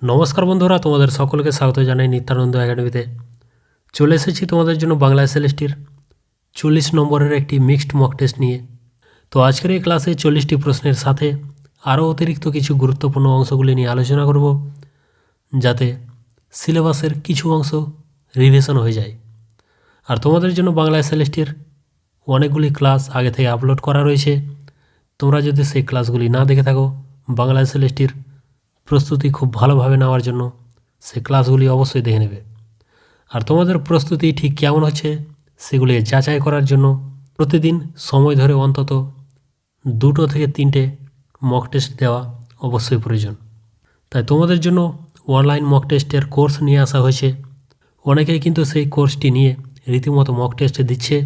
নমস্কার বন্ধুরা, তোমাদের সকলকে স্বাগত জানাই নিত্যানন্দ একাডেমিতে। চলে এসেছি তোমাদের জন্য বাংলা এসএলএসটির 40 নম্বরের একটি মিক্সড মক টেস্ট নিয়ে। তো আজকের এই ক্লাসে 40টি প্রশ্নের সাথে আরও অতিরিক্ত কিছু গুরুত্বপূর্ণ অংশগুলি নিয়ে আলোচনা করব, যাতে সিলেবাসের কিছু অংশ রিভিশন হয়ে যায়। আর তোমাদের জন্য বাংলা এসএলএসটির অনেকগুলি ক্লাস আগে থেকে আপলোড করা রয়েছে। তোমরা যদি সেই ক্লাসগুলি না দেখে থাকো, বাংলা এসএলএসটির প্রস্তুতি খুব ভালোভাবে নেওয়ার জন্য সেই ক্লাসগুলি অবশ্যই দেখে নেবে। আর তোমাদের প্রস্তুতি ঠিক কেমন হচ্ছে সেগুলি যাচাই করার জন্য প্রতিদিন সময় ধরে অন্তত 2 থেকে 3টে মক টেস্ট দেওয়া অবশ্যই প্রয়োজন। তাই তোমাদের জন্য অনলাইন মক টেস্টের কোর্স নিয়ে আসা হয়েছে। অনেকেই কিন্তু সেই কোর্সটি নিয়ে রীতিমতো মক টেস্ট দিচ্ছে।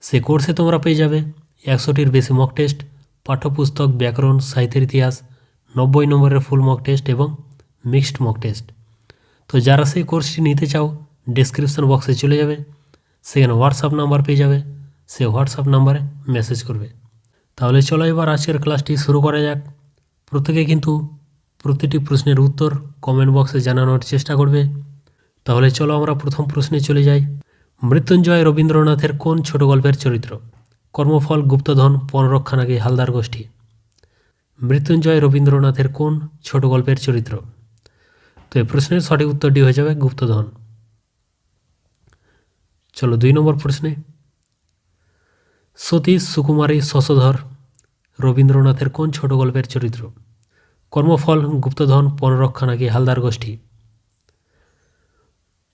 সেই কোর্সে তোমরা পেয়ে যাবে 100টির বেশি মক টেস্ট, পাঠ্যপুস্তক, ব্যাকরণ, সাহিত্যের ইতিহাস, 90 নম্বরের ফুল মক টেস্ট এবং মিক্সড মক টেস্ট। তো যারা সেই কোর্সটি নিতে চাও, ডেসক্রিপশন বক্সে চলে যাবে, সেখানে হোয়াটসঅ্যাপ নাম্বার পেয়ে যাবে, সেই হোয়াটসঅ্যাপ নাম্বারে মেসেজ করবে। তাহলে চলো এবার আজকের ক্লাসটি শুরু করা যাক। প্রত্যেকে কিন্তু প্রতিটি প্রশ্নের উত্তর কমেন্ট বক্সে জানানোর চেষ্টা করবে। তাহলে চলো আমরা প্রথম প্রশ্নে চলে যাই। মৃত্যুঞ্জয় রবীন্দ্রনাথের কোন ছোট গল্পের চরিত্র? কর্মফল, গুপ্তধন, পণরক্ষা নাকি হালদার গোষ্ঠী? মৃত্যুঞ্জয় রবীন্দ্রনাথের কোন ছোট গল্পের চরিত্র? তো এই প্রশ্নের সঠিক উত্তরটি হয়ে যাবে গুপ্তধন। চলো 2 নম্বর প্রশ্নে। সতীশ, সুকুমারী, শশধর রবীন্দ্রনাথের কোন ছোট গল্পের চরিত্র? কর্মফল, গুপ্তধন, পণরক্ষা নাকি হালদার গোষ্ঠী?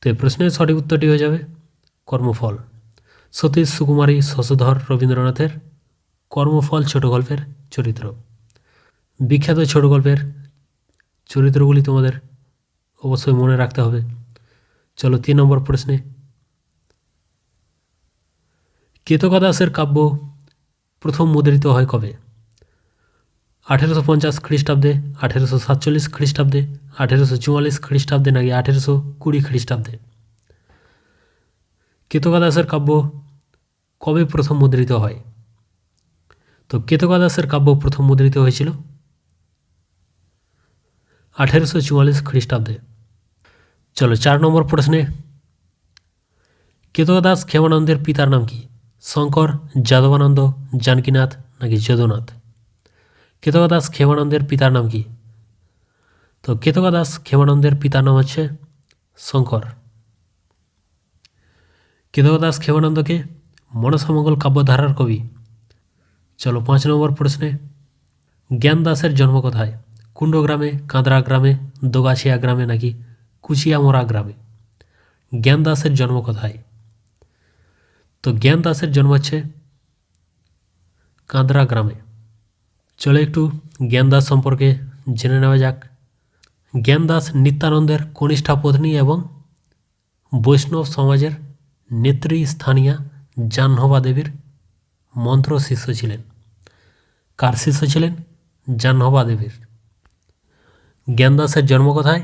তো এই প্রশ্নের সঠিক উত্তরটি হয়ে যাবে কর্মফল। সতীশ, সুকুমারী, শশধর রবীন্দ্রনাথের কর্মফল ছোট গল্পের চরিত্র। বিখ্যাত ছোট গল্পের চরিত্রগুলি তোমাদের অবশ্যই মনে রাখতে হবে। চলো 3 নম্বর প্রশ্নে। কেতকা দাসের কাব্য প্রথম মুদ্রিত হয় কবে? 1850 খ্রিস্টাব্দে, 1847 খ্রিস্টাব্দে, 1844 খ্রিস্টাব্দে নাকি 1820 খ্রিস্টাব্দে? কেতকা দাসের কাব্য কবে প্রথম মুদ্রিত হয়? তো কেতকা দাসের কাব্য প্রথম মুদ্রিত হয়েছিল 1844 খ্রিস্টাব্দে। চলো 4 নম্বর প্রশ্নে। কেতকা দাস ক্ষেমানন্দের পিতার নাম কি? শঙ্কর, যাদবানন্দ, জানকীনাথ নাকি যদুনাথ? কেতকা দাস ক্ষেমানন্দের পিতার নাম কি? তো কেতকা দাস ক্ষেমানন্দের পিতার নাম হচ্ছে শঙ্কর। কেতকা দাস ক্ষেমানন্দকে মনসামঙ্গল কাব্যধারার কবি। চলো 5 নম্বর প্রশ্নে। জ্ঞান দাসের জন্ম কোথায়? কুণ্ডগ্রামে, কাঁদরা গ্রামে, দোগাছিয়া গ্রামে নাকি কুচিয়ামরা গ্রামে? জ্ঞান দাসের জন্ম কোথায়? তো জ্ঞান দাসের জন্ম হচ্ছে কাঁদরা গ্রামে। চলো একটু জ্ঞান দাস সম্পর্কে জেনে নেওয়া যাক। জ্ঞান দাস নিত্যানন্দের কনিষ্ঠা পত্নী এবং বৈষ্ণব সমাজের নেতৃস্থানীয়া জাহ্নবা দেবীর মন্ত্র শিষ্য ছিলেন। কার শিষ্য ছিলেন? জাহ্নবা দেবীর। জ্ঞান দাসের জন্ম কোথায়?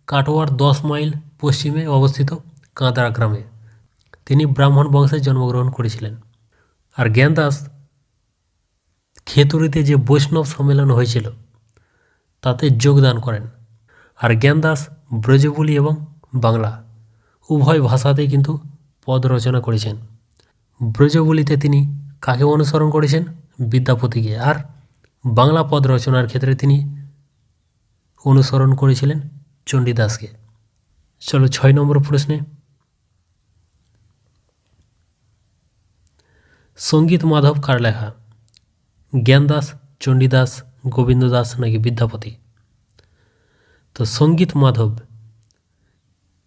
কাটোয়ার 10 মাইল পশ্চিমে অবস্থিত কাঁদরা গ্রামে। তিনি ব্রাহ্মণ বংশে জন্মগ্রহণ করেছিলেন। আর জ্ঞান দাস খেতুরিতে যে বৈষ্ণব সম্মেলন হয়েছিল তাতে যোগদান করেন। আর জ্ঞান দাস ব্রজবুলি এবং বাংলা উভয় ভাষাতেই কিন্তু পদ রচনা করেছেন। ব্রজবুলিতে তিনি কাকে অনুসরণ করেছেন? বিদ্যাপতিকে। আর বাংলা পদ রচনার ক্ষেত্রে তিনি অনুসরণ করেছিলেন চণ্ডীদাসকে। চলো 6 নম্বর প্রশ্নে। সঙ্গীত মাধব কার লেখা? জ্ঞান দাস, চণ্ডীদাস, গোবিন্দ দাস নাকি বিদ্যাপতি? তো সঙ্গীত মাধব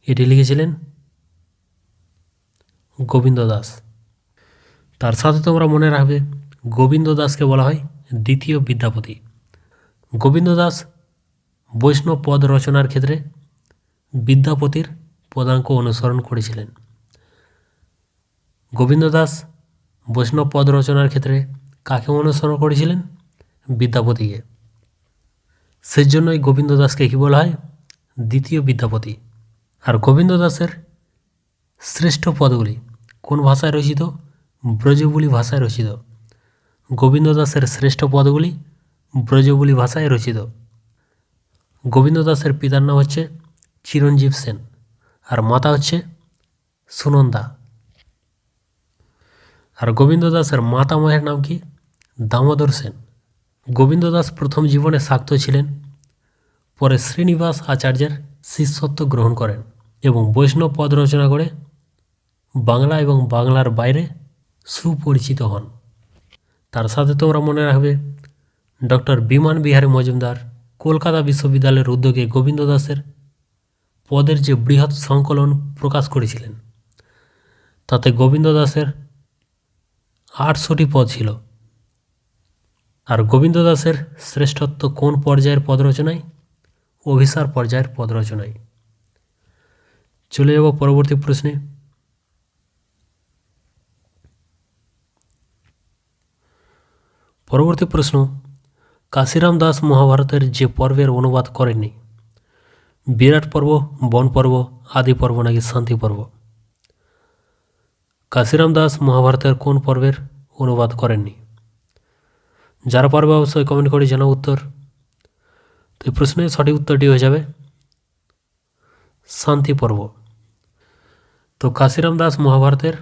এটি লিখেছিলেন গোবিন্দ দাস। তার সাথে তোমরা মনে রাখবে গোবিন্দ দাসকে বলা হয় দ্বিতীয় বিদ্যাপতি। গোবিন্দ দাস বৈষ্ণব পদ রচনার ক্ষেত্রে বিদ্যাপতির পদাঙ্ক অনুসরণ করেছিলেন। গোবিন্দ দাস বৈষ্ণব পদ রচনার ক্ষেত্রে কাকে অনুসরণ করেছিলেন? বিদ্যাপতিকে। সেজন্যই গোবিন্দ দাসকে কী বলা হয়? দ্বিতীয় বিদ্যাপতি। আর গোবিন্দ দাসের শ্রেষ্ঠ পদগুলি কোন ভাষায় রচিত? ব্রজবুলি ভাষায় রচিত। গোবিন্দ দাসের শ্রেষ্ঠ পদগুলি ব্রজবুলি ভাষায় রচিত। গোবিন্দ দাসের পিতার নাম হচ্ছে চিরঞ্জীব সেন, আর মাতা হচ্ছে সুনন্দা। আর গোবিন্দ দাসের মাতামহের নাম কি? দামোদর সেন। গোবিন্দ দাস প্রথম জীবনে শাক্ত ছিলেন, পরে শ্রীনিবাস আচার্যের শিষ্যত্ব গ্রহণ করেন এবং বৈষ্ণব পদ রচনা করে বাংলা এবং বাংলার বাইরে সুপরিচিত হন। তার সাথে তোমরা মনে রাখবে ডক্টর বিমান বিহারী মজুমদার কলকাতা বিশ্ববিদ্যালয়ের উদ্যোগে গোবিন্দ দাসের পদের যে বৃহৎ সংকলন প্রকাশ করেছিলেন, তাতে গোবিন্দ দাসের 800টি পদ ছিল। আর গোবিন্দ দাসের শ্রেষ্ঠত্ব কোন পর্যায়ের পদ রচনায়? অভিসার পর্যায়ের পদ রচনায়। চলে যাব পরবর্তী প্রশ্নে। পরবর্তী প্রশ্ন, কাশিরাম দাস মহাভারতের যে পর্বের অনুবাদ করেননি, বিরাট পর্ব, বন পর্ব, আদি পর্ব নাকি শান্তি পর্ব? কাশিরাম দাস মহাভারতের কোন পর্বের অনুবাদ করেননি? যারা পারবে অবশ্যই কমেন্ট করে জানাও উত্তর। তো এই প্রশ্নের সঠিক উত্তরটি হয়ে যাবে শান্তি পর্ব। তো কাশিরাম দাস মহাভারতের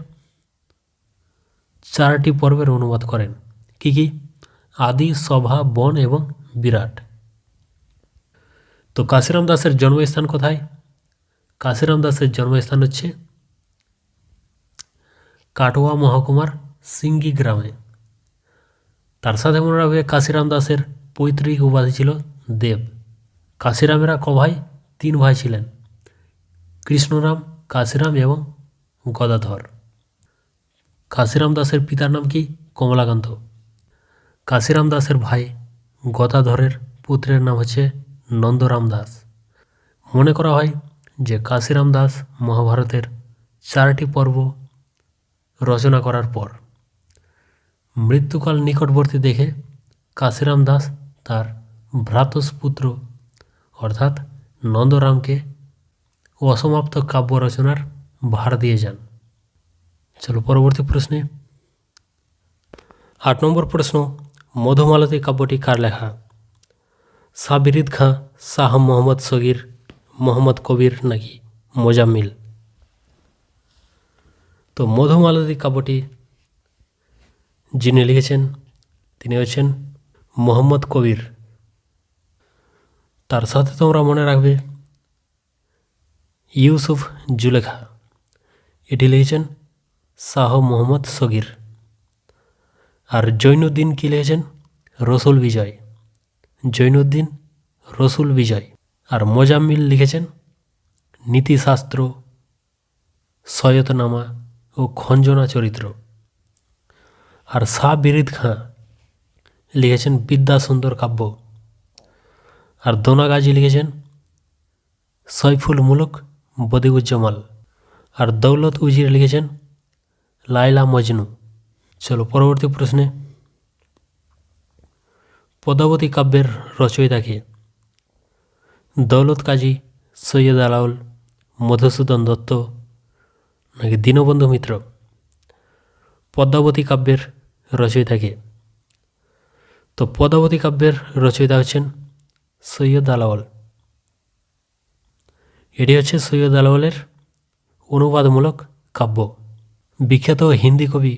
4টি পর্বের অনুবাদ করেন। কি কি? আদি, সভা, বন এবং বিরাট। তো কাশিরাম দাসের জন্মস্থান কোথায়? কাশিরাম দাসের জন্মস্থান হচ্ছে কাটোয়া মহকুমার সিঙ্গি গ্রামে। তার সাথে মনে রাখবে কাশিরাম দাসের পৈতৃক উপাধি ছিল দেব। কাশিরামেরা ক ভাই? 3 ভাই ছিলেন, কৃষ্ণরাম, কাশিরাম এবং গদাধর। কাশিরাম দাসের পিতার নাম কি? কমলাকান্ত। কাশিরাম দাসের ভাই গদাধরের পুত্রের নাম হচ্ছে নন্দরাম দাস। মনে করা হয় যে কাশিরাম দাস মহাভারতের 4টি পর্ব রচনা করার পর মৃত্যুকাল নিকটবর্তী দেখে কাশিরাম দাস তার ভ্রাতুষ্পুত্র অর্থাৎ নন্দরামকে অসমাপ্ত কাব্য রচনার ভার দিয়ে যান। চলো পরবর্তী প্রশ্নে। 8 নম্বর প্রশ্ন, মধুমালতী কাব্যটি কার লেখা? সাবিরিদ খাঁ, শাহ মোহাম্মদ সগির, মোহাম্মদ কবির নাকি মোজাম্মিল? তো মধুমালতী কাব্যটি যিনি লিখেছেন তিনি হচ্ছেন মোহাম্মদ কবির। তার সাথে তোমরা মনে রাখবে ইউসুফ জুলেখা, এটি লিখেছেন শাহ মোহাম্মদ সগির। আর জৈনুদ্দিন কি লিখেছেন? রসুল বিজয়, জৈনুদ্দিন রসুল বিজয়। আর মোজাম্মিল লিখেছেন নীতিশাস্ত্র, সৈয়দনামা ও খঞ্জনা চরিত্র। আর সাবিরিদ খাঁ লিখেছেন বিদ্যাসুন্দর কাব্য। আর দোনাগাজী লিখেছেন সৈফুল মুলক বদিউজ্জামাল। আর দৌলত উজির লিখেছেন লাইলা মজনু। চলো পরবর্তী প্রশ্নে। পদ্মাবতী কাব্যের রচয়িতা কে? দৌলত কাজী, সৈয়দ আলাউল, মধুসূদন দত্ত নাকি দীনবন্ধু মিত্র? পদ্মাবতী কাব্যের রচয়িতা কে? তো পদ্মাবতী কাব্যের রচয়িতা হচ্ছেন সৈয়দ আলাওল। এটি হচ্ছে সৈয়দ আলাওলের অনুবাদমূলক কাব্য। বিখ্যাত হিন্দি কবি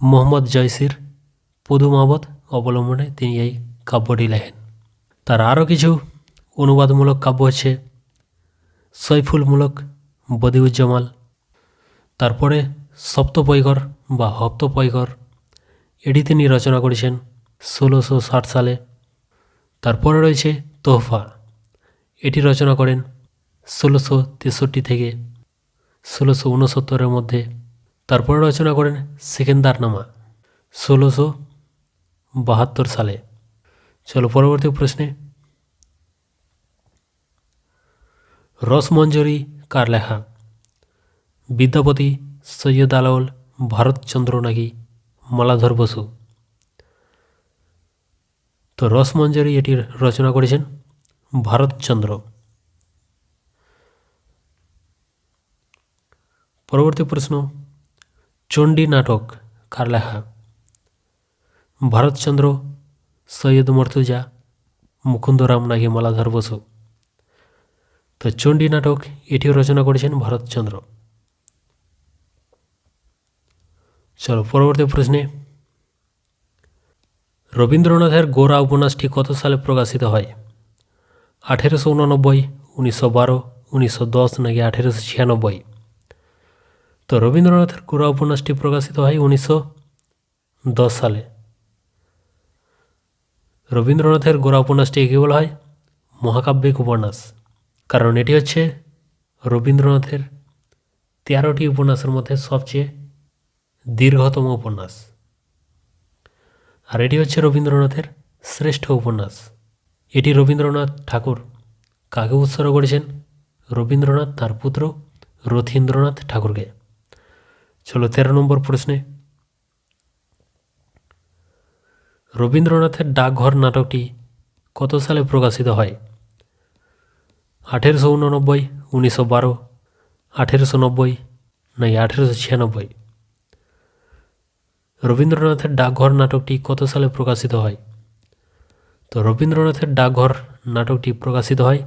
মোহাম্মদ জয়সির পদুমাবত অবলম্বনে তিনি এই কাব্যটি লেখেন। তার আরও কিছু অনুবাদমূলক কাব্য হচ্ছে সৈফুল মুলক বদিউজ্জামাল, তারপরে সপ্তপৈগর বা হপ্তপৈগর, এটি তিনি রচনা করেছেন 1660 সালে। তারপরে রয়েছে তোহফা, এটি রচনা করেন 1663 থেকে 1669 মধ্যে। তারপরে রচনা করেন সেকেন্দারনামা 1672 সালে। চলো পরবর্তী প্রশ্নে। রসমঞ্জরি কার লেখা? বিদ্যাপতি, সৈয়দ আলাওল, ভারতচন্দ্র নাকি মালাধর বসু? তো রসমঞ্জরি এটির রচনা করেছেন ভারতচন্দ্র। পরবর্তী প্রশ্ন, চণ্ডী নাটক কার লেখা? ভারতচন্দ্র, সৈয়দ মর্তুজা, মুকুন্দরাম নাকি মালাধর বসু? তো চণ্ডী নাটক এটিও রচনা করেছেন ভারতচন্দ্র। চলো পরবর্তী প্রশ্নে, রবীন্দ্রনাথের গোরা উপন্যাসটি কত সালে প্রকাশিত হয়? 1889, 1912, 1910 নাকি 1896? তো রবীন্দ্রনাথের গোরা উপন্যাসটি প্রকাশিত হয় 1910 সালে। রবীন্দ্রনাথের গোরা উপন্যাসটি একে বলা হয় মহাকাব্যিক উপন্যাস, কারণ এটি হচ্ছে রবীন্দ্রনাথের 13টি উপন্যাসের মধ্যে সবচেয়ে দীর্ঘতম উপন্যাস, আর এটি হচ্ছে রবীন্দ্রনাথের শ্রেষ্ঠ উপন্যাস। এটি রবীন্দ্রনাথ ঠাকুর কাকে উৎসর্গ করেছেন? রবীন্দ্রনাথ তার পুত্র রথীন্দ্রনাথ ঠাকুরকে। চলো 13 নম্বর প্রশ্নে, রবীন্দ্রনাথের ডাকঘর নাটকটি কত সালে প্রকাশিত হয়? 1889, 1912, 1890 নাকি 1896? রবীন্দ্রনাথের ডাকঘর নাটকটি কত সালে প্রকাশিত হয়? তো রবীন্দ্রনাথের ডাকঘর নাটকটি প্রকাশিত হয়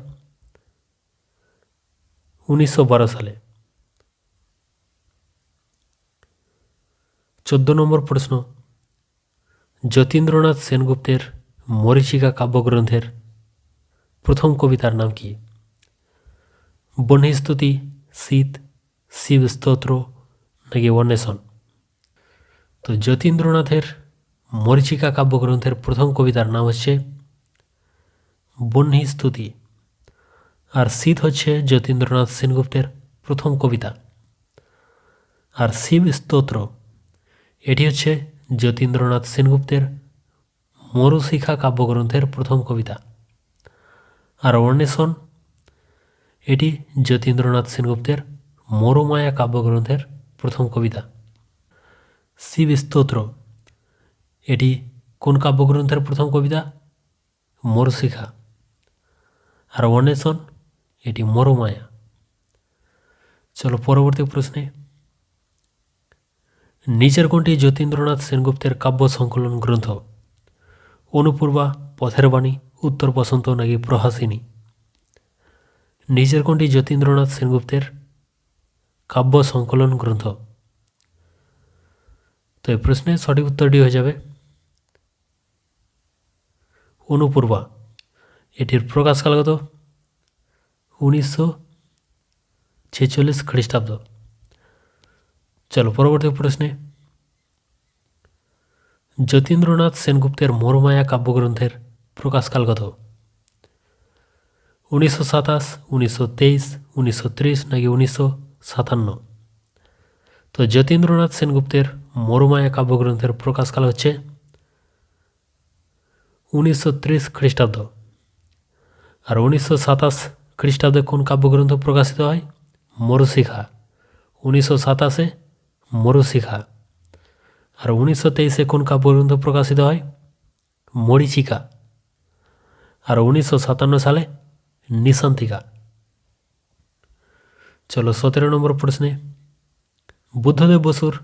1912 সালে। 14 নম্বর প্রশ্ন, যতীন্দ্রনাথ সেনগুপ্তের মরীচিকা কাব্যগ্রন্থের প্রথম কবিতার নাম কি? বহ্নিস্তুতি, শীত, শিব স্তোত্র নাকি অন্বেষণ? তো যতীন্দ্রনাথের মরীচিকা কাব্যগ্রন্থের প্রথম কবিতার নাম হচ্ছে বহ্নিস্তুতি, আর শীত হচ্ছে যতীন্দ্রনাথ সেনগুপ্তের প্রথম কবিতা, আর শিব স্তোত্র এটি হচ্ছে যতীন্দ্রনাথ সেনগুপ্তের মরুশিখা কাব্যগ্রন্থের প্রথম কবিতা, আর অন্বেষণ এটি যতীন্দ্রনাথ সেনগুপ্তের মরুমায়া কাব্যগ্রন্থের প্রথম কবিতা। শিব স্তোত্র এটি কোন কাব্যগ্রন্থের প্রথম কবিতা? মরুশিখা। আর অন্বেষণ এটি মরুমায়া। চলো পরবর্তী প্রশ্নে, নিচের কোনটি যতীন্দ্রনাথ সেনগুপ্তের কাব্য সংকলন গ্রন্থ? অনুপূর্বা, পথের বাণী, উত্তর বসন্ত নাকি প্রহাসিনী? নিচের কোনটি যতীন্দ্রনাথ সেনগুপ্তের কাব্য সংকলন গ্রন্থ? তো এই প্রশ্নের সঠিক উত্তরটি হয়ে যাবে অনুপূর্বা। এটির প্রকাশকাল কত? 1946 খ্রিস্টাব্দ। চলো পরবর্তী প্রশ্নে, যতীন্দ্রনাথ সেনগুপ্তের মরুমায়া কাব্যগ্রন্থের প্রকাশকাল কত? 1927, 1923, 1930 নাকি 1957? তো যতীন্দ্রনাথ সেনগুপ্তের মরুমায়া কাব্যগ্রন্থের প্রকাশকাল হচ্ছে 1930 খ্রিস্টাব্দ। আর 1927 খ্রিস্টাব্দে কোন কাব্যগ্রন্থ প্রকাশিত হয়? মরুশিখা। 1927 মরুশিখা। আর 1923 কোন কাব্যগ্রন্থ প্রকাশিত হয়? মরীচিকা। আর 1957 সালে নিশান্তিকা। চলো 17 নম্বর প্রশ্নে, বুদ্ধদেব বসুর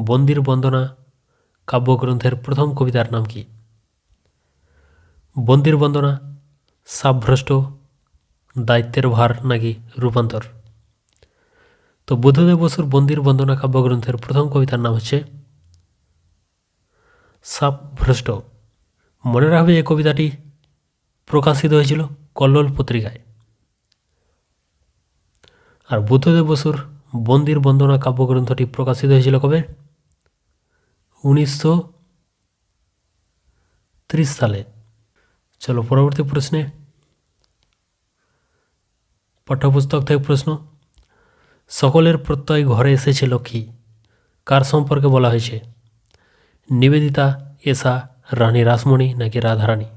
বন্দির বন্দনা কাব্যগ্রন্থের প্রথম কবিতার নাম কি? বন্দির বন্দনা, সাবভ্রষ্ট, দায়িত্বের ভার নাকি রূপান্তর? তো বুদ্ধদেব বসুর বন্দির বন্দনা কাব্যগ্রন্থের প্রথম কবিতার নাম হচ্ছে সাবভ্রষ্ট। মনে রাখবে এই কবিতাটি প্রকাশিত হয়েছিল কল্লোল পত্রিকায়। আর বুদ্ধদেব বসুর বন্দির বন্দনা কাব্যগ্রন্থটি প্রকাশিত হয়েছিল কবে? 1930 সালে। চলো পরবর্তী প্রশ্নে, পাঠ্যপুস্তক থেকে প্রশ্ন, সকলের প্রত্যয় ঘরে এসেছে লক্ষ্মী কার সম্পর্কে বলা হয়েছে? নিবেদিতা, এশা, রানী রাসমণি নাকি রাধারানী?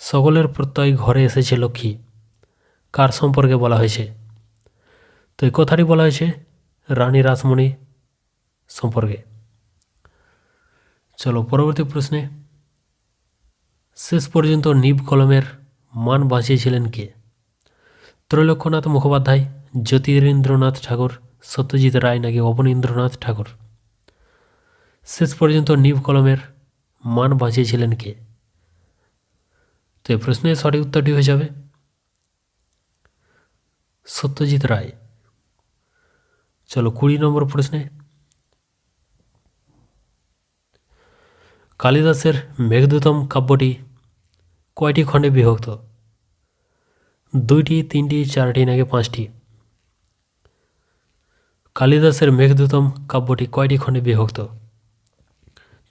সকলের প্রত্যয় ঘরে এসেছে লক্ষ্মী কার সম্পর্কে বলা হয়েছে? তো এই কথাটি বলা হয়েছে রানী রাসমণি সম্পর্কে। চলো পরবর্তী প্রশ্নে, শেষ পর্যন্ত নিব কলমের মান বাঁচিয়েছিলেন কে? ত্রৈলোক্যনাথ মুখোপাধ্যায়, জ্যোতিরিন্দ্রনাথ ঠাকুর, সত্যজিৎ রায় নাকি অবনীন্দ্রনাথ ঠাকুর? শেষ পর্যন্ত নিব কলমের মান বাঁচিয়েছিলেন কে? তো এই প্রশ্নের সঠিক উত্তরটি হয়ে যাবে সত্যজিৎ রায়। চলো 20 নম্বর প্রশ্নে, কালিদাসের মেঘদূতম কাব্যটি কয়টি খণ্ডে বিভক্ত? 2টি, 3টি, 4টি নাকি 5টি? কালিদাসের মেঘদূতম কাব্যটি কয়টি খণ্ডে বিভক্ত?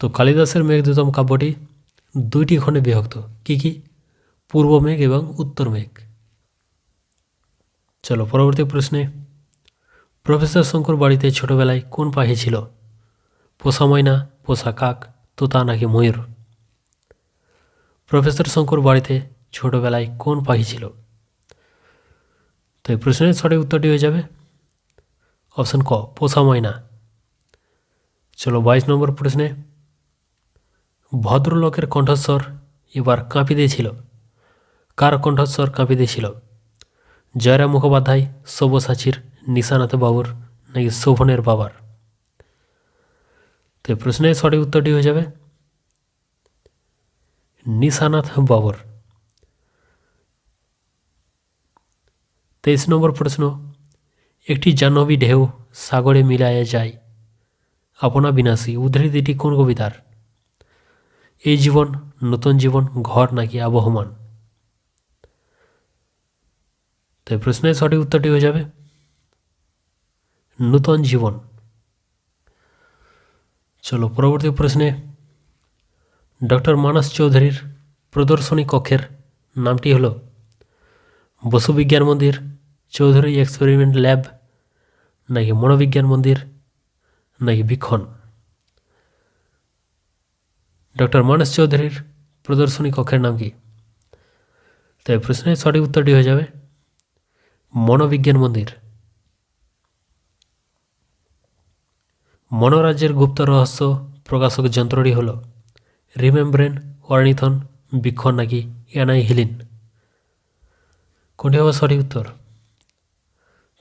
তো কালিদাসের মেঘদূতম কাব্যটি 2টি খণ্ডে বিভক্ত। কি কি? পূর্ব মেঘ এবং উত্তর মেঘ। চলো পরবর্তী প্রশ্নে, প্রফেসর শঙ্কুর বাড়িতে ছোটবেলায় কোন পাখি ছিল? পোষা ময়না, পোষা কাক, তোতা নাকি ময়ূর? প্রফেসর শঙ্কুর বাড়িতে ছোটবেলায় কোন পাখি ছিল? তো এই প্রশ্নের সঠিক উত্তরটি হয়ে যাবে অপশন ক, পোষা ময়না। চলো 22 নম্বর প্রশ্নে, ভদ্রলোকের কণ্ঠস্বর এবার কাঁপিতেছিল। কার কণ্ঠস্বর কাঁপিতেছিল? জয়রাম মুখোপাধ্যায়, সব্যসাচীর, নিশানাথ বাবুর নাকি শোভনের বাবার? তো এই প্রশ্নের সঠিক উত্তরটি হয়ে যাবে নিশানাথ বাবর। 23 নম্বর প্রশ্ন, একটি জাহ্নবী ঢেউ সাগরে মিলাইয়া যায় আপনা বিনাশী, উদ্ধৃতিটি কোন কবিতার? এই জীবন, নতুন জীবন, ঘর নাকি আবহমান? তো এই প্রশ্নের সঠিক উত্তরটি হয়ে যাবে নূতন জীবন। চলো পরবর্তী প্রশ্নে, ডক্টর মানস চৌধুরীর প্রদর্শনী কক্ষের নামটি হল বসু বিজ্ঞান মন্দির, চৌধুরী এক্সপেরিমেন্ট ল্যাব নাকি মনোবিজ্ঞান মন্দির নাকি বীক্ষণ? ডক্টর মানস চৌধুরীর প্রদর্শনী কক্ষের নাম কি? তো এই প্রশ্নের সঠিক উত্তরটি হয়ে যাবে মনোবিজ্ঞান মন্দির। মনোরাজ্যের গুপ্ত রহস্য প্রকাশক যন্ত্রটি হল রিমেম্ব্রেন, অর্নিথন, বীক্ষণ নাকি অ্যানাইহিলিন? কোনটি হবে সঠিক উত্তর?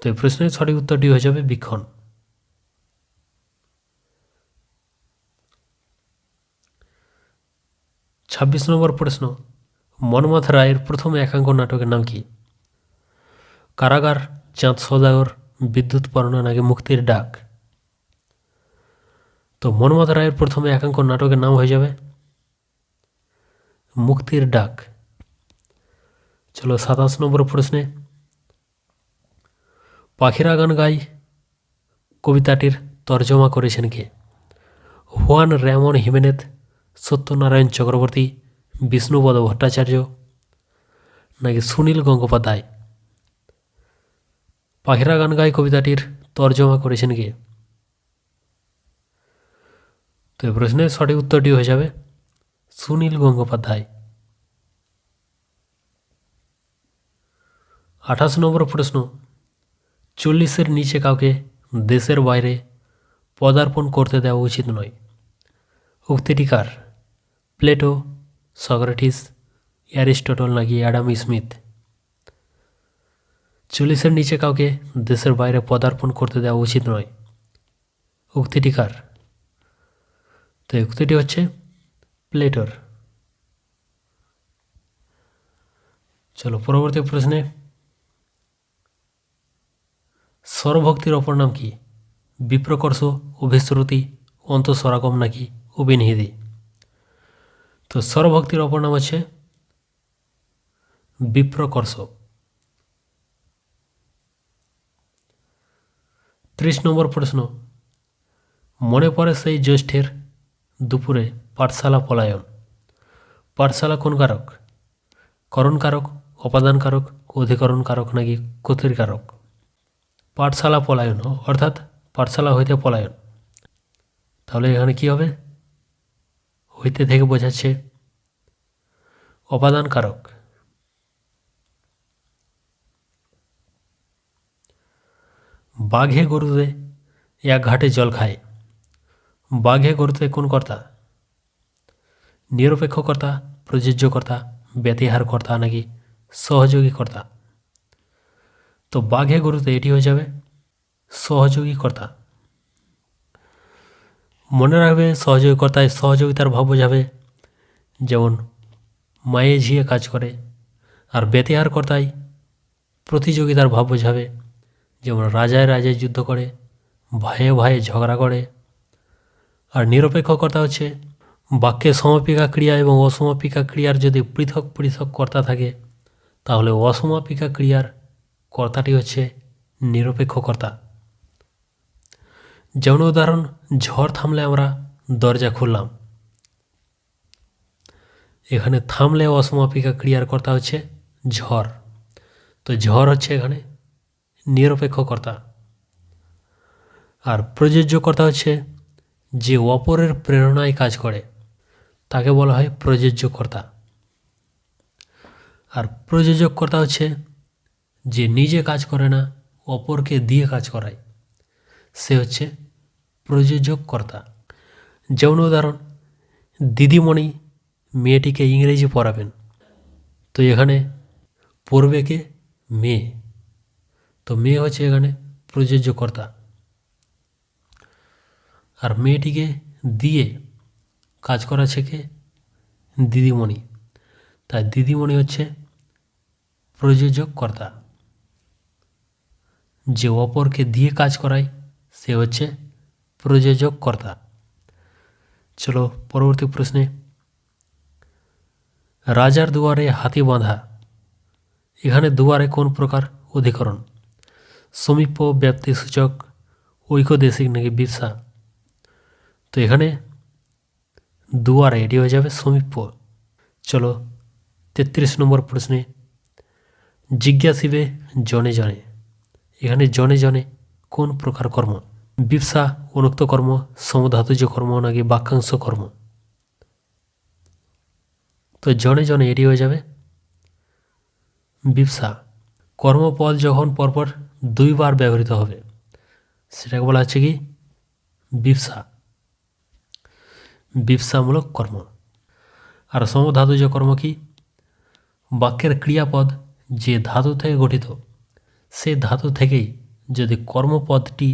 তো এই প্রশ্নের সঠিক উত্তরটি হয়ে যাবে বীক্ষণ। 26 নম্বর প্রশ্ন, মন্মথ রায়ের প্রথম একাঙ্ক নাটকের নাম কি? কারাগার, চাঁদ সওদাগর, বিদ্যুৎ পরোনা নাকি মুক্তির ডাক? তো মন্মথ রায়ের প্রথম একাঙ্ক নাটকের নাম হয়ে যাবে মুক্তির ডাক। চলো 27 নম্বর প্রশ্নে, পাখিরা গান গাই কবিতাটির তর্জমা করেছেন কে? Juan Ramon Jimenez, Satyanarayan Chakraborty, Bishnupada Bhattacharya নাকি সুনীল গঙ্গোপাধ্যায়? পাখিরা গান গাই কবিতাটির তর্জমা করেছেন কে? তো এই প্রশ্নের সঠিক উত্তরটি হয়ে যাবে সুনীল গঙ্গোপাধ্যায়। 28 নম্বর প্রশ্ন, 40-এর নিচে কাউকে দেশের বাইরে পদার্পণ করতে দেওয়া উচিত নয়, উক্তিটি কার? প্লেটো, সক্রেটিস, অ্যারিস্টটল নাকি অ্যাডাম স্মিথ? 40-এর নিচে কাউকে দেশের বাইরে পদার্পণ করতে দেওয়া উচিত নয়, উক্তিটি কার? তো উক্তিটি হচ্ছে প্লেটোর। চলো পরবর্তী প্রশ্নে, স্বরভক্তির অপর নাম কি? বিপ্রকর্ষ, অভিশ্রুতি, অন্তঃস্বরাগম নাকি অভিনিহিতি? তো স্বরভক্তির অপর নাম হচ্ছে বিপ্রকর্ষ। 30 নম্বর প্রশ্ন, মনে পড়ে সেই জ্যৈষ্ঠের দুপুরে পাঠশালা পলায়ন। পাঠশালা কোন কারক? করণ কারক, অপাদান কারক, অধিকরণ কারক নাকি ক্ষতির কারক? পাঠশালা পলায়ন অর্থাৎ পাঠশালা হইতে পলায়ন। তাহলে এখানে কি হবে? হইতে থেকে বোঝাচ্ছে অপাদান কারক। বাঘে গরুতে এক ঘাটে জল খায়। বাঘে গরুতে কোন কর্তা? নিরপেক্ষ কর্তা, প্রযোজ্য কর্তা, ব্যতিহার কর্তা নাকি সহযোগী কর্তা? তো বাঘে গরুতে এটি হয়ে যাবে সহযোগী কর্তা। মনে রাখবে সহযোগী কর্তায় সহযোগিতার ভাব বোঝাবে, যেমন মায়ে ঝিয়ে কাজ করে। আর ব্যতিহার কর্তায় প্রতিযোগিতার ভাব বোঝাবে, যেমন রাজায় রাজায় যুদ্ধ করে, ভাইয়ে ভাইয়ে ঝগড়া করে। আর নিরপেক্ষ কর্তা হচ্ছে বাক্যে সমাপিকা ক্রিয়া এবং অসমাপিকা ক্রিয়ার যদি পৃথক পৃথক কর্তা থাকে, তাহলে অসমাপিকা ক্রিয়ার কর্তাটি হচ্ছে নিরপেক্ষ কর্তা। যেমন উদাহরণ, ঝড় থামলে আমরা দরজা খুললাম। এখানে থামলে অসমাপিকা ক্রিয়ার কর্তা হচ্ছে ঝড়, তো ঝড় হচ্ছে এখানে নিরপেক্ষ কর্তা। আর প্রযোজ্য কর্তা হচ্ছে যে অপরের প্রেরণায় কাজ করে, তাকে বলা হয় প্রযোজ্য কর্তা। আর প্রযোজক কর্তা হচ্ছে যে নিজে কাজ করে না, অপরকে দিয়ে কাজ করায়, সে হচ্ছে প্রযোজক কর্তা। যেমন উদাহরণ, দিদিমণি মেয়েটিকে ইংরেজি পড়াবেন, তো এখানে পড়বে কে? মেয়ে, তো মেয়ে হচ্ছে এখানে প্রযোজ্য কর্তা। আর মেয়েটিকে দিয়ে কাজ করাচ্ছে কে? দিদিমণি, তাই দিদিমণি হচ্ছে প্রযোজক কর্তা। যে অপরকে দিয়ে কাজ করায় সে হচ্ছে প্রযোজক কর্তা। চলো পরবর্তী প্রশ্নে, রাজার দুয়ারে হাতি বাঁধা, এখানে দুয়ারে কোন প্রকার অধিকরণ? সমীপ্য, ব্যাপ্তিসূচক, ঐকদেশিক নাকি বিবসা? তো এখানে দুয়ারে এটি হয়ে যাবে সমীপ্য। চলো 33 নম্বর প্রশ্নে, জিজ্ঞাসিবে জনে জনে, এখানে জনে জনে কোন প্রকার কর্ম? বিবসা, অনুক্ত কর্ম, সমধাতুজ কর্ম নাকি বাক্যাংশ কর্ম? তো জনে জনে এটি হয়ে যাবে বিবসা। কর্মপদ যখন পরপর দুইবার ব্যবহৃত হবে সেটাকে বলা হচ্ছে কি? বিবসা, বিবসামূলক কর্ম। আর সমধাতুজ কর্ম কি? বাক্যের ক্রিয়াপদ যে ধাতু থেকে গঠিত, সে ধাতু থেকেই যদি কর্মপদটি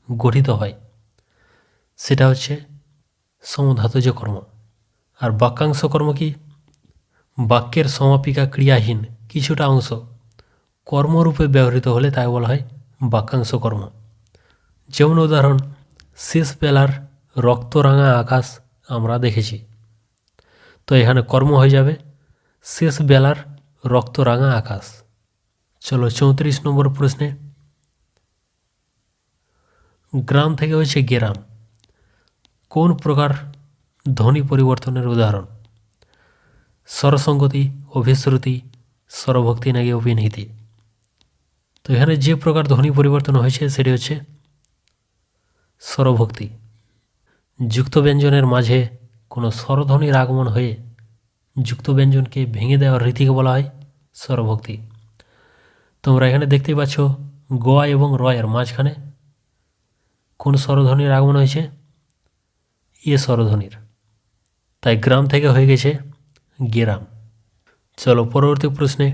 গঠিত হয় সেটা হচ্ছে সমধাতুজ কর্ম। আর বাক্যাংশ কর্ম কি? বাক্যের সমাপিকা ক্রিয়াহীন কিছুটা অংশ কর্মরূপে ব্যবহৃত হলে তাই বলা হয় বাক্যাংশ কর্ম। যেমন উদাহরণ, শেষ বেলার রক্তরাঙা আকাশ আমরা দেখেছি, তো এখানে কর্ম হয়ে যাবে শেষ বেলার রক্তরাঙা আকাশ। চলো 34 নম্বর প্রশ্নে, গ্রাম থেকে হয়েছে গেরাম, কোন প্রকার ধ্বনি পরিবর্তনের উদাহরণ? স্বরসঙ্গতি, অভিশ্রুতি, স্বরভক্তি নাকি অভিনীতি? তো এখানে যে প্রকার ধ্বনি পরিবর্তন হয়েছে সেটি হচ্ছে স্বরভক্তি। যুক্ত ব্যঞ্জনের মাঝে কোনো স্বরধ্বনির আগমন হয়ে যুক্ত ব্যঞ্জনকে ভেঙে দেওয়ার রীতিকে বলা হয় স্বরভক্তি। তোমরা এখানে দেখতেই পাচ্ছ গ এবং রয়ের মাঝখানে কোন স্বরধ্বনির আগমন হয়েছে? এ স্বরধ্বনির, তাই গ্রাম থেকে হয়ে গেছে গেরাম। চলো পরবর্তী প্রশ্নে,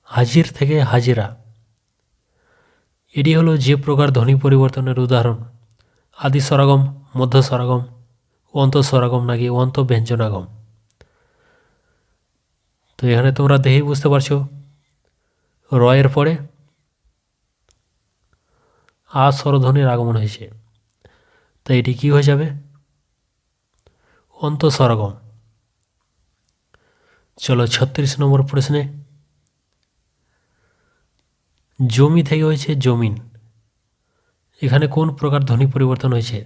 হাজির থেকে হাজিরা, এটি হলো যে প্রকার ধ্বনি পরিবর্তনের উদাহরণ? আদি স্বরাগম, মধ্য স্বরাগম, অন্ত স্বরাগম নাকি অন্ত ব্যঞ্জনাগম? তো এখানে তোমরা দেখেই বুঝতে পারছো রয়ের পরে আ স্বরধ্বনির আগমন হয়েছে, তো এটি কি হয়ে যাবে? অন্ত স্বরাগম। চলো 36 নম্বর প্রশ্নে, জমি থেকে হয়েছে জমিন, এখানে কোন প্রকার ধ্বনি পরিবর্তন হয়েছে?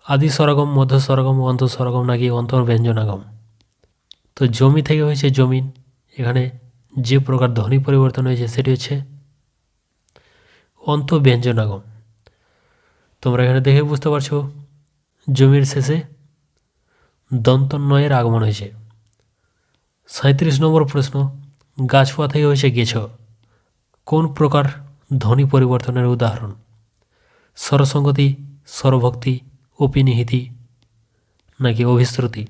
আদি স্বরাগম, মধ্য স্বরাগম, অন্ত স্বরাগম নাকি অন্তর্ব্যঞ্জনাগম? তো জমি থেকে হয়েছে জমিন, এখানে যে প্রকার ধ্বনি পরিবর্তন হয়েছে সেটি হচ্ছে অন্তর্ব্যঞ্জনাগম। তোমরা এখানে দেখে বুঝতে পারছো জমির শেষে দন্তন্বয়ের আগমন হয়েছে। 37 নম্বর প্রশ্ন, গাছপা থেকে হয়েছে গেছ, কোন প্রকার ধ্বনি পরিবর্তনের উদাহরণ? স্বরসঙ্গতি, স্বরভক্তি, অপিনিহিতি নাকি অভিশ্রুতি?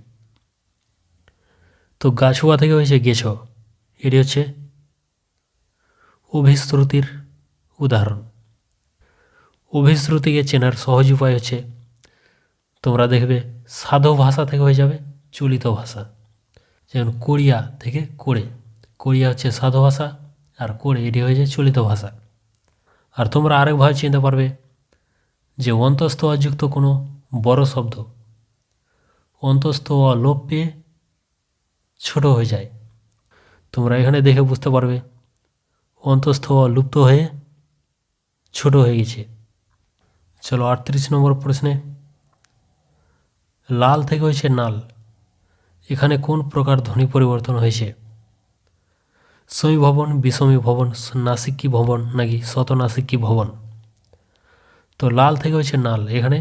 তো গাছুয়া থেকে হয়েছে গেছ, এটি হচ্ছে অভিশ্রুতির উদাহরণ। অভিশ্রুতিকে চেনার সহজ উপায় হচ্ছে তোমরা দেখবে সাধু ভাষা থেকে হয়ে যাবে চলিত ভাষা, যেমন কোরিয়া থেকে করে, করিয়া হচ্ছে সাধু ভাষা, আর করে এটি হয়ে যায় চলিত ভাষা। আর তোমরা আরেকভাবে চিনতে পারবে যে অন্তস্থ অযুক্ত কোনো বড় শব্দ অন্তস্থ অ লোপ পেয়ে ছোট হয়ে যায়। তোমরা এখানে দেখে বুঝতে পারবে অন্তস্থ অ লুপ্ত হয়ে ছোট হয়ে গেছে। চলো 38 নম্বর প্রশ্নে, লাল থেকে হয়েছে নাল, এখানে কোন প্রকার ধ্বনি পরিবর্তন হয়েছে? সমীভবন, বিষমীভবন, নাসিক্যী ভবন নাকি শতনাসিক্যী ভবন? তো লাল থেকে হচ্ছে নাল, এখানে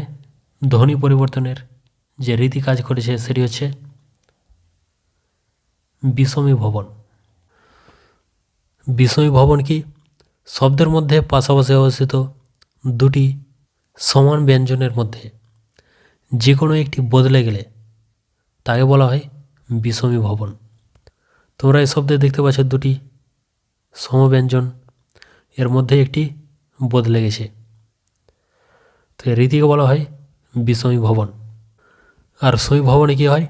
ধ্বনি পরিবর্তনের যে রীতি কাজ করেছে সেটি হচ্ছে বিষমীভবন। বিষমীভবন কি? শব্দের মধ্যে পাশাপাশি অবস্থিত দুটি সমান ব্যঞ্জনের মধ্যে যে কোনো একটি বদলে গেলে তাকে বলা হয় বিষমীভবন। তোমরা এই শব্দে দেখতে পাচ্ছ দুটি সমব্যঞ্জন, এর মধ্যে একটি বদলে গেছে, তো এই রীতিকে বলা হয় বিষমীভবন। আর সমীভবনে কী হয়?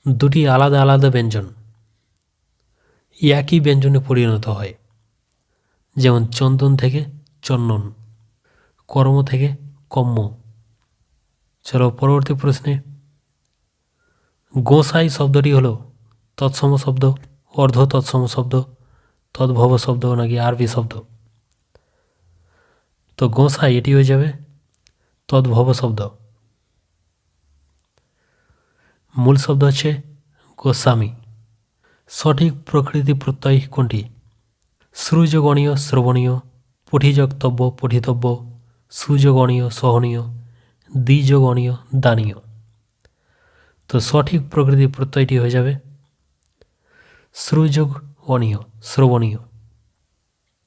দুটি আলাদা আলাদা ব্যঞ্জন একই ব্যঞ্জনে পরিণত হয়, যেমন চন্দন থেকে চন্দন, কর্ম থেকে কম্ম। চলো পরবর্তী প্রশ্নে, গোসাই শব্দটি হলো তৎসম শব্দ, অর্ধ তৎসম শব্দ, তদ্ভব শব্দ নাকি আরবি শব্দ? তো গোসাই এটি হয়ে যাবে তদ্ভব শব্দ। মূল শব্দ হচ্ছে গোস্বামী। সঠিক প্রকৃতি প্রত্যয় কোনটি? শ্রুযোগণীয় শ্রবণীয়, পঠিযোগতব্য পঠিতব্য, সুযোগণীয় সহনীয়, দ্বিযোগণীয় দানীয়। তো সঠিক প্রকৃতি প্রত্যয়টি হয়ে যাবে শ্রুযোগণীয় শ্রবণীয়।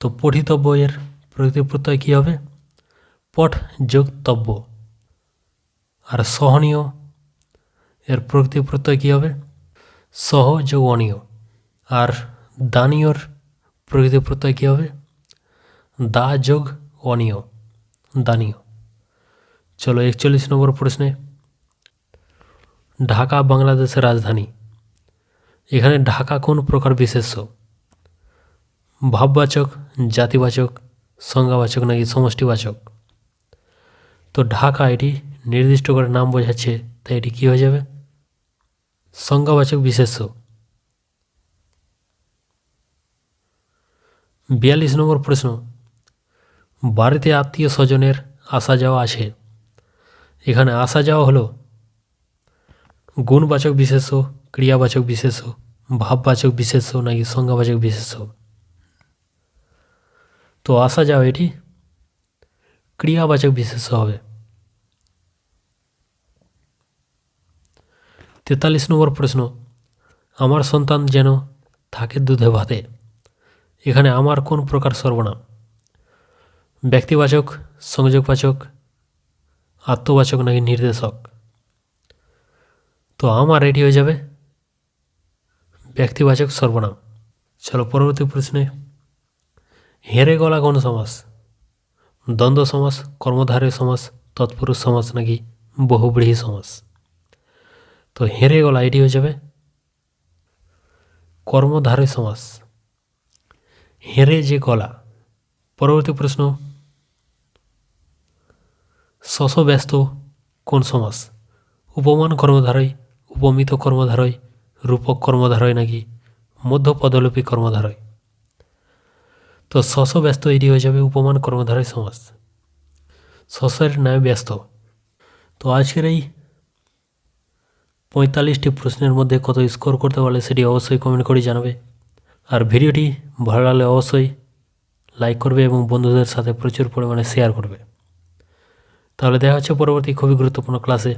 তো পঠিতব্য এর প্রকৃতি প্রত্যয় কী হবে? পঠ যোগতব্য। আর সহনীয় এর প্রকৃতি প্রত্যয় কী হবে? সহযোগণীয়। আর দানীয়র প্রকৃতি প্রত্যয় কী হবে? দা যোগ অনীয়, দানীয়। চলো 41 নম্বর প্রশ্নে, ঢাকা বাংলাদেশের রাজধানী, এখানে ঢাকা কোন প্রকার বিশেষ্য? ভাববাচক, জাতিবাচক, সংজ্ঞাবাচক নাকি সমষ্টিবাচক? তো ঢাকা এটি নির্দিষ্ট করে নাম বোঝাচ্ছে, তাই এটি কী হয়ে যাবে? সংজ্ঞাবাচক বিশেষ্য। 42 নম্বর প্রশ্ন, বাড়িতে আত্মীয় স্বজনের আসা যাওয়া আছে, এখানে আসা যাওয়া হলো গুণবাচক বিশেষ্য, ক্রিয়াবাচক বিশেষ্য, ভাববাচক বিশেষ্য নাকি সংজ্ঞাবাচক বিশেষ্য? তো আসা যাওয়া এটি ক্রিয়াবাচক বিশেষ্য হবে। 43 নম্বর প্রশ্ন, আমার সন্তান যেন থাকে দুধে ভাতে, এখানে আমার কোন প্রকার সর্বনাম? ব্যক্তিবাচক, সংযোগবাচক, আত্মবাচক নাকি নির্দেশক? তো আমার এটি হয়ে যাবে ব্যক্তিবাচক সর্বনাম। চলো পরবর্তী প্রশ্নে, হেরে গলা কোন সমাস? দ্বন্দ্ব সমাস, কর্মধারয় সমাস, তৎপুরুষ সমাস নাকি বহুব্রীহি সমাস? তো হেরে গলা এটি হয়ে যাবে কর্মধারয় সমাস। হেরে যে গলা। পরবর্তী প্রশ্ন, শশব্যস্ত কোন সমাস? উপমান কর্মধারয়, উপমিত কর্মধারয়, রূপক কর্মধারয় নাকি মধ্যপদলোপী কর্মধারয়? তো শশব্যস্ত এটি হয়ে যাবে উপমান কর্মধারয় সমাস। শশের ন্যায় ব্যস্ত। তো আজকের এই 45টি প্রশ্নের মধ্যে কত স্কোর করতে পারলে সেটি অবশ্যই কমেন্ট করে জানাবে। আর ভিডিওটি ভালো লাগলে অবশ্যই লাইক করবে এবং বন্ধুদের সাথে প্রচুর পরিমাণে শেয়ার করবে। তাহলে দেখা হচ্ছে পরবর্তী খুবই গুরুত্বপূর্ণ ক্লাসে।